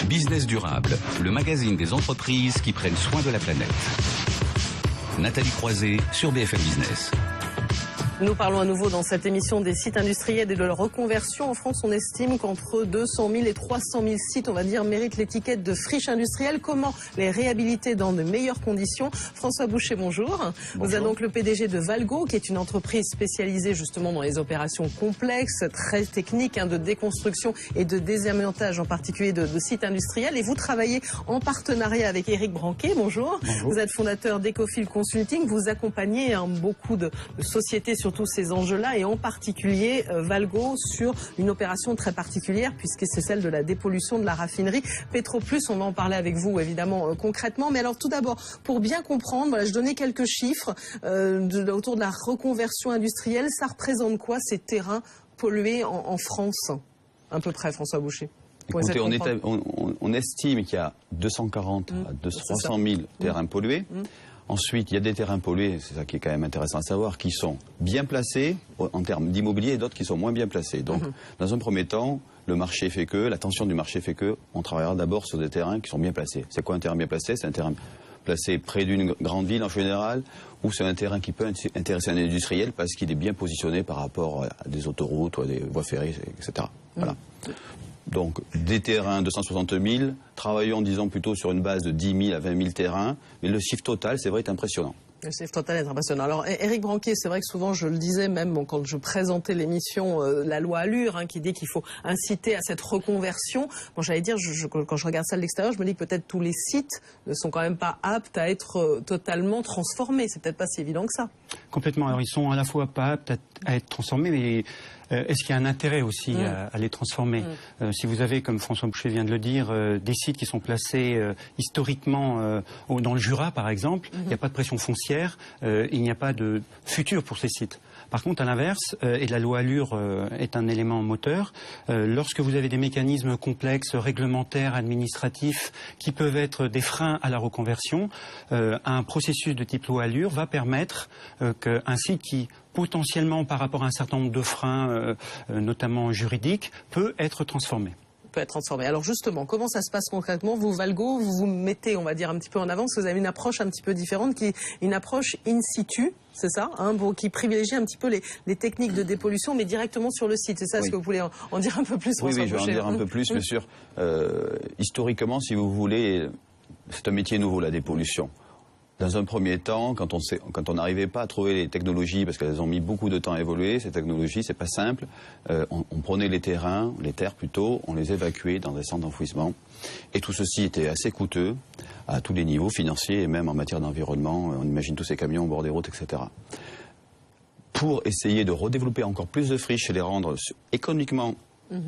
Business durable, le magazine des entreprises qui prennent soin de la planète. Nathalie Croiset sur BFM Business. Nous parlons à nouveau dans cette émission des sites industriels et de leur reconversion. En France, on estime qu'entre 200 000 et 300 000 sites, on va dire, méritent l'étiquette de friche industrielle. Comment les réhabiliter dans de meilleures conditions? François Boucher, bonjour. Bonjour. Vous êtes donc le PDG de Valgo, qui est une entreprise spécialisée justement dans les opérations complexes, très techniques, de déconstruction et de désamiantage, en particulier de sites industriels. Et vous travaillez en partenariat avec Éric Branquet. Bonjour. Bonjour. Vous êtes fondateur d'Ecofil Consulting. Vous accompagnez beaucoup de sociétés sur tous ces enjeux-là, et en particulier Valgo sur une opération très particulière, puisque c'est celle de la dépollution de la raffinerie Petroplus. On va en parler avec vous évidemment concrètement, mais alors tout d'abord, pour bien comprendre, voilà, je donnais quelques chiffres autour de la reconversion industrielle. Ça représente quoi ces terrains pollués en France, à peu près, François Boucher? Écoutez, on estime qu'il y a 240 à 300 000 terrains pollués. Ensuite, il y a des terrains pollués, c'est ça qui est quand même intéressant à savoir, qui sont bien placés en termes d'immobilier et d'autres qui sont moins bien placés. Donc, dans un premier temps, le marché fait que, la tension du marché fait que, on travaillera d'abord sur des terrains qui sont bien placés. C'est quoi un terrain bien placé? C'est un terrain placé près d'une grande ville en général, ou c'est un terrain qui peut intéresser un industriel parce qu'il est bien positionné par rapport à des autoroutes ou à des voies ferrées, etc. Voilà. Donc, des terrains, 260 000, travaillons, disons, plutôt sur une base de 10 000 à 20 000 terrains, mais le chiffre total, c'est vrai, est impressionnant. Le chiffre total est impressionnant. Alors, Éric Branquet, c'est vrai que souvent, je le disais même quand je présentais l'émission, la loi Allure, qui dit qu'il faut inciter à cette reconversion. Bon, j'allais dire, quand je regarde ça de l'extérieur, je me dis que peut-être tous les sites ne sont quand même pas aptes à être totalement transformés. C'est peut-être pas si évident que ça. Complètement. Alors, ils sont à la fois pas aptes à être transformés, mais est-ce qu'il y a un intérêt aussi à les transformer? Si vous avez, comme François Boucher vient de le dire, des sites qui sont placés historiquement dans le Jura, par exemple, il n'y a pas de pression foncière, il n'y a pas de futur pour ces sites. Par contre, à l'inverse, et la loi Allure est un élément moteur, lorsque vous avez des mécanismes complexes, réglementaires, administratifs, qui peuvent être des freins à la reconversion, un processus de type loi Allure va permettre qu'un site qui potentiellement, par rapport à un certain nombre de freins, notamment juridiques, peut être transformé. Alors justement, comment ça se passe concrètement? Vous, Valgo, vous vous mettez, on va dire, un petit peu en avant, parce que vous avez une approche un petit peu différente, qui est une approche in situ, c'est ça, qui privilégie un petit peu les techniques de dépollution, mais directement sur le site. C'est ça, est-ce que vous voulez en dire un peu plus, François Oui, je vais en dire un peu plus, bien sûr. Historiquement, si vous voulez, c'est un métier nouveau, la dépollution. Dans un premier temps, quand on n'arrivait pas à trouver les technologies, parce qu'elles ont mis beaucoup de temps à évoluer, ces technologies, c'est pas simple, on prenait les terrains, les terres plutôt, on les évacuait dans des centres d'enfouissement. Et tout ceci était assez coûteux à tous les niveaux, financiers et même en matière d'environnement. On imagine tous ces camions au bord des routes, etc. Pour essayer de redévelopper encore plus de friches et les rendre économiquement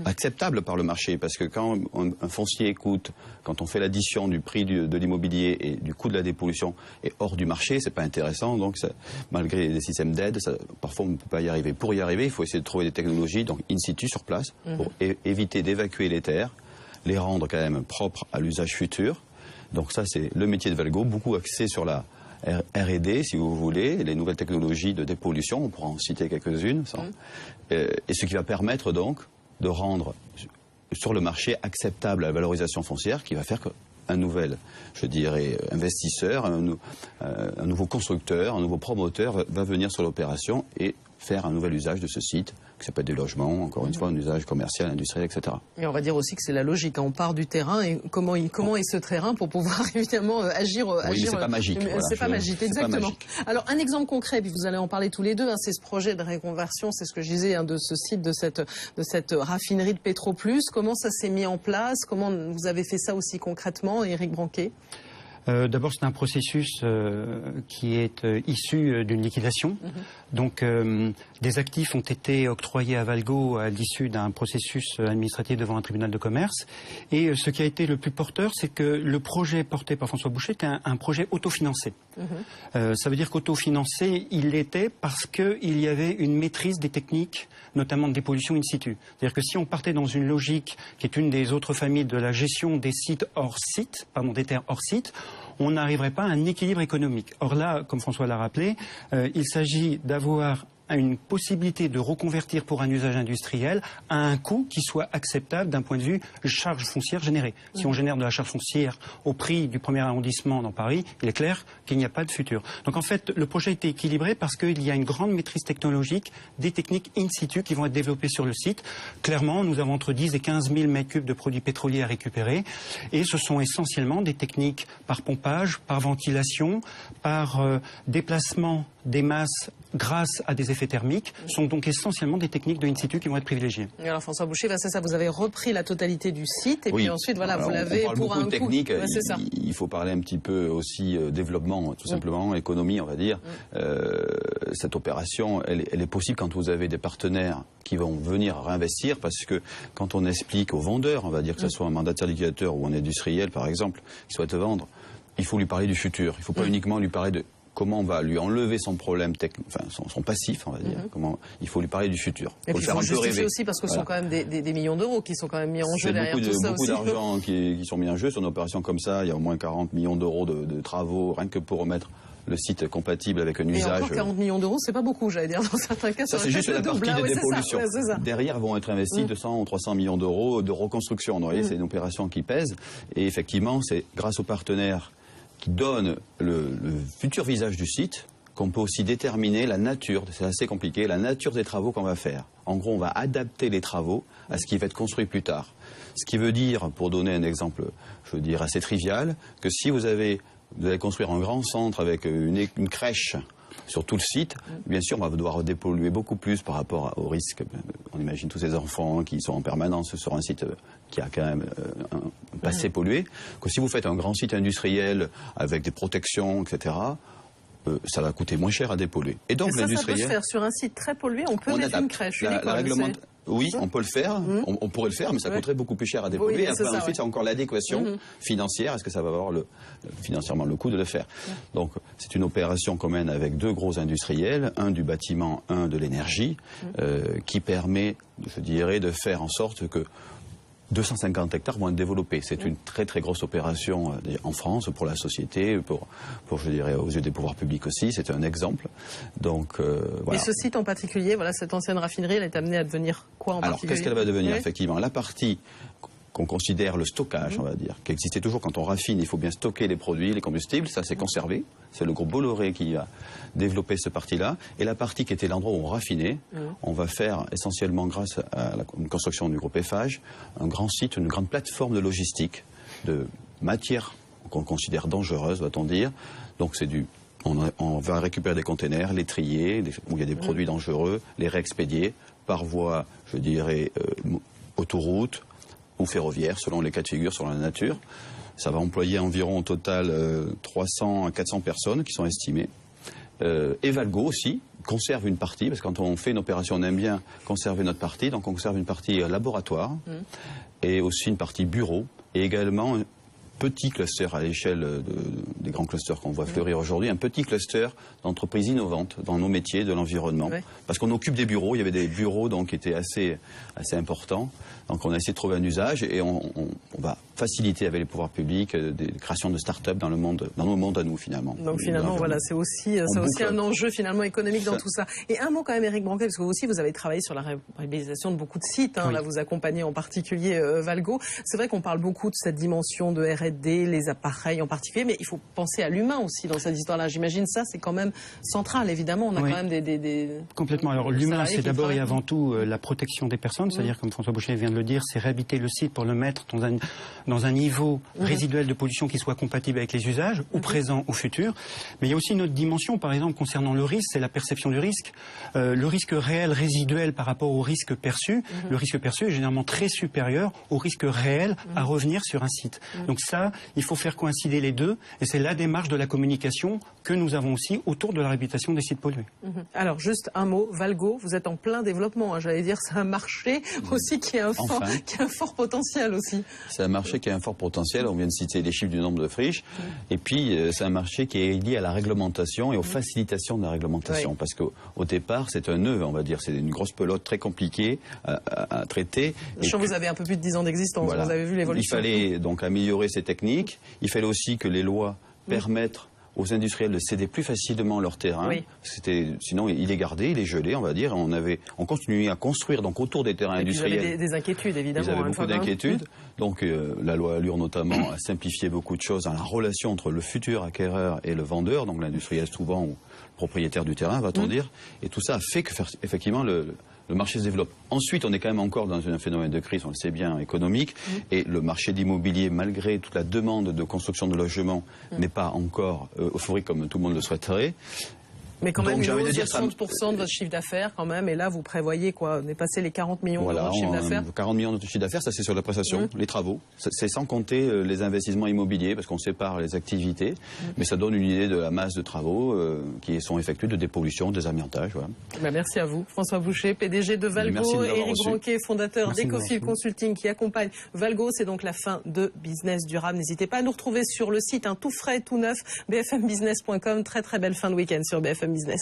acceptable par le marché, parce que quand un foncier coûte, quand on fait l'addition du prix de l'immobilier et du coût de la dépollution est hors du marché, c'est pas intéressant. Donc ça, malgré des systèmes d'aide, parfois on ne peut pas y arriver. Pour y arriver, il faut essayer de trouver des technologies, donc in situ sur place, pour éviter d'évacuer les terres, les rendre quand même propres à l'usage futur. Donc ça, c'est le métier de Valgo, beaucoup axé sur la R&D, si vous voulez, les nouvelles technologies de dépollution, on pourra en citer quelques-unes, et ce qui va permettre donc de rendre sur le marché acceptable la valorisation foncière, qui va faire qu'un nouvel, je dirais, investisseur, un nouveau constructeur, un nouveau promoteur va venir sur l'opération et faire un nouvel usage de ce site, que ça peut être des logements, encore une fois, un usage commercial, industriel, etc. Et on va dire aussi que c'est la logique. On part du terrain et comment est ce terrain pour pouvoir évidemment agir. Oui, c'est pas magique. C'est pas magique, exactement. Pas magique. Alors un exemple concret, puis vous allez en parler tous les deux, c'est ce projet de reconversion, c'est ce que je disais, de ce site, de cette raffinerie de Petroplus. Comment ça s'est mis en place? Comment vous avez fait ça aussi concrètement, Éric Branquet? D'abord, c'est un processus qui est issu d'une liquidation. Donc, des actifs ont été octroyés à Valgo à l'issue d'un processus administratif devant un tribunal de commerce. Et ce qui a été le plus porteur, c'est que le projet porté par François Boucher était un projet autofinancé. Ça veut dire qu'autofinancé, il l'était parce qu'il y avait une maîtrise des techniques, notamment de dépollution in situ. C'est-à-dire que si on partait dans une logique qui est une des autres familles de la gestion des sites hors site, des terres hors site, on n'arriverait pas à un équilibre économique. Or là, comme François l'a rappelé, il s'agit d'avoir une possibilité de reconvertir pour un usage industriel à un coût qui soit acceptable d'un point de vue charge foncière générée. Si on génère de la charge foncière au prix du premier arrondissement dans Paris, il est clair qu'il n'y a pas de futur. Donc en fait, le projet a été équilibré parce qu'il y a une grande maîtrise technologique, des techniques in situ qui vont être développées sur le site. Clairement, nous avons entre 10 et 15 000 mètres cubes de produits pétroliers à récupérer et ce sont essentiellement des techniques par pompage, par ventilation, par déplacement des masses grâce à des effets thermiques, sont donc essentiellement des techniques de in situ qui vont être privilégiées. Et alors François Boucher, c'est ça, vous avez repris la totalité du site et puis ensuite voilà, vous l'avez pour un coût. Technique, il faut parler un petit peu aussi développement, tout simplement, économie on va dire. Cette opération, elle est possible quand vous avez des partenaires qui vont venir réinvestir parce que quand on explique aux vendeurs, on va dire que ce soit un mandataire liquidateur ou un industriel par exemple, qui souhaite vendre, il faut lui parler du futur. Il ne faut pas uniquement lui parler de comment on va lui enlever son problème, son passif, on va dire. Comment, il faut lui parler du futur. Et puis il faut justifier aussi parce que ce sont quand même des millions d'euros qui sont quand même mis en jeu derrière tout ça aussi. Beaucoup d'argent qui sont mis en jeu sur une opération comme ça. Il y a au moins 40 millions d'euros de travaux, rien que pour remettre le site compatible avec un usage. Et encore 40 millions d'euros, c'est pas beaucoup, j'allais dire, dans certains cas. Ça, c'est juste la partie des dépollutions. Derrière vont être investis 200 ou 300 millions d'euros de reconstruction. Vous voyez, c'est une opération qui pèse. Et effectivement, c'est grâce aux partenaires qui donnent le futur visage du site qu'on peut aussi déterminer la nature, c'est assez compliqué, la nature des travaux qu'on va faire. En gros, on va adapter les travaux à ce qui va être construit plus tard. Ce qui veut dire, pour donner un exemple, je veux dire, assez trivial, que si vous allez construire un grand centre avec une crèche sur tout le site, bien sûr, on va devoir dépolluer beaucoup plus par rapport au risque. On imagine tous ces enfants qui sont en permanence sur un site qui a quand même un passé pollué. Que si vous faites un grand site industriel avec des protections, etc., ça va coûter moins cher à dépolluer. Et donc l'industriel, ça peut se faire sur un site très pollué, on peut mettre une crèche, une école. Oui, on peut le faire, on pourrait le faire, mais ça coûterait beaucoup plus cher à dépolluer. Et après, ensuite, c'est encore l'adéquation financière. Est-ce que ça va avoir financièrement le coût de le faire? Donc, c'est une opération qu'on mène avec deux gros industriels, un du bâtiment, un de l'énergie, qui permet, je dirais, de faire en sorte que 250 hectares vont être développés. C'est une très très grosse opération en France pour la société, pour je dirais aux yeux des pouvoirs publics aussi. C'est un exemple. Donc voilà. Et ce site en particulier, voilà, cette ancienne raffinerie, elle est amenée à devenir quoi en particulier? Alors qu'est-ce qu'elle va devenir effectivement? La partie qu'on considère le stockage, on va dire, qui existait toujours quand on raffine, il faut bien stocker les produits, les combustibles, ça c'est conservé. C'est le groupe Bolloré qui a développé cette partie-là. Et la partie qui était l'endroit où on raffinait, on va faire essentiellement grâce à la construction du groupe Eiffage, un grand site, une grande plateforme de logistique, de matières qu'on considère dangereuses, va-t-on dire. Donc c'est on va récupérer des containers, les trier, où il y a des produits dangereux, les réexpédier par voie, je dirais, autoroute, ou ferroviaire, selon les cas de figure, selon la nature. Ça va employer environ au total 300 à 400 personnes qui sont estimées. Et Valgo aussi conserve une partie, parce que quand on fait une opération, on aime bien conserver notre partie, donc on conserve une partie laboratoire, et aussi une partie bureau, et également un petit cluster à l'échelle des grands clusters qu'on voit fleurir aujourd'hui, un petit cluster d'entreprises innovantes dans nos métiers de l'environnement. Parce qu'on occupe des bureaux, il y avait des bureaux donc, qui étaient assez importants. Donc on a essayé de trouver un usage et on va faciliter avec les pouvoirs publics des créations de start-up dans nos mondes à nous finalement. Donc finalement voilà, c'est aussi un enjeu finalement économique dans tout ça. Et un mot quand même Éric Branquet, parce que vous aussi vous avez travaillé sur la réhabilitation de beaucoup de sites, là vous accompagnez en particulier Valgo. C'est vrai qu'on parle beaucoup de cette dimension de R&D, les appareils en particulier, mais il faut penser à l'humain aussi dans cette histoire-là. J'imagine ça c'est quand même central évidemment, on a quand même des Complètement, alors l'humain c'est d'abord et avant tout la protection des personnes, c'est-à-dire comme François Boucher vient de le dire, c'est réhabiliter le site pour le mettre dans un niveau résiduel de pollution qui soit compatible avec les usages, ou présent ou futur. Mais il y a aussi une autre dimension, par exemple, concernant le risque, c'est la perception du risque. Le risque réel résiduel par rapport au risque perçu, le risque perçu est généralement très supérieur au risque réel à revenir sur un site. Donc ça, il faut faire coïncider les deux, et c'est la démarche de la communication que nous avons aussi autour de la réhabilitation des sites pollués. Alors, juste un mot, Valgo, vous êtes en plein développement, j'allais dire, c'est un marché aussi qui a un fort potentiel aussi. C'est un marché qui a un fort potentiel, on vient de citer les chiffres du nombre de friches, et puis c'est un marché qui est lié à la réglementation et aux facilitations de la réglementation, parce qu'au départ c'est un nœud, on va dire, c'est une grosse pelote très compliquée à traiter. Je sens que vous avez un peu plus de 10 ans d'existence, vous avez vu l'évolution. Il fallait donc améliorer ces techniques, il fallait aussi que les lois permettent aux industriels de céder plus facilement leur terrain. Oui. Sinon, il est gardé, il est gelé, on va dire. On continuait à construire donc autour des terrains industriels. Ils avaient des inquiétudes, évidemment. Ils avaient beaucoup d'inquiétudes. Donc la loi Allure notamment a simplifié beaucoup de choses dans la relation entre le futur acquéreur et le vendeur, donc l'industriel souvent ou le propriétaire du terrain, va-t-on dire. Et tout ça a fait que effectivement le marché se développe. Ensuite, on est quand même encore dans un phénomène de crise, on le sait bien, économique. Et le marché d'immobilier, malgré toute la demande de construction de logements, n'est pas encore euphorique comme tout le monde le souhaiterait. Mais quand même, Donc, une hausse de 60% de votre chiffre d'affaires quand même. Et là, vous prévoyez quoi? Dépasser les 40 millions d'euros de chiffre d'affaires? 40 millions de chiffre d'affaires, ça c'est sur la prestation, les travaux. C'est sans compter les investissements immobiliers, parce qu'on sépare les activités. Mais ça donne une idée de la masse de travaux qui sont effectués, de dépollution, désamiantage. Voilà. Merci à vous. François Boucher, PDG de Valgo, Merci de m'avoir Éric reçu. Branquet, fondateur Merci de d'Ecofil m'avoir reçu. Consulting qui accompagne Valgo. C'est donc la fin de Business Durable. N'hésitez pas à nous retrouver sur le site tout frais, tout neuf, bfmbusiness.com. Très très belle fin de week-end sur BFM Business.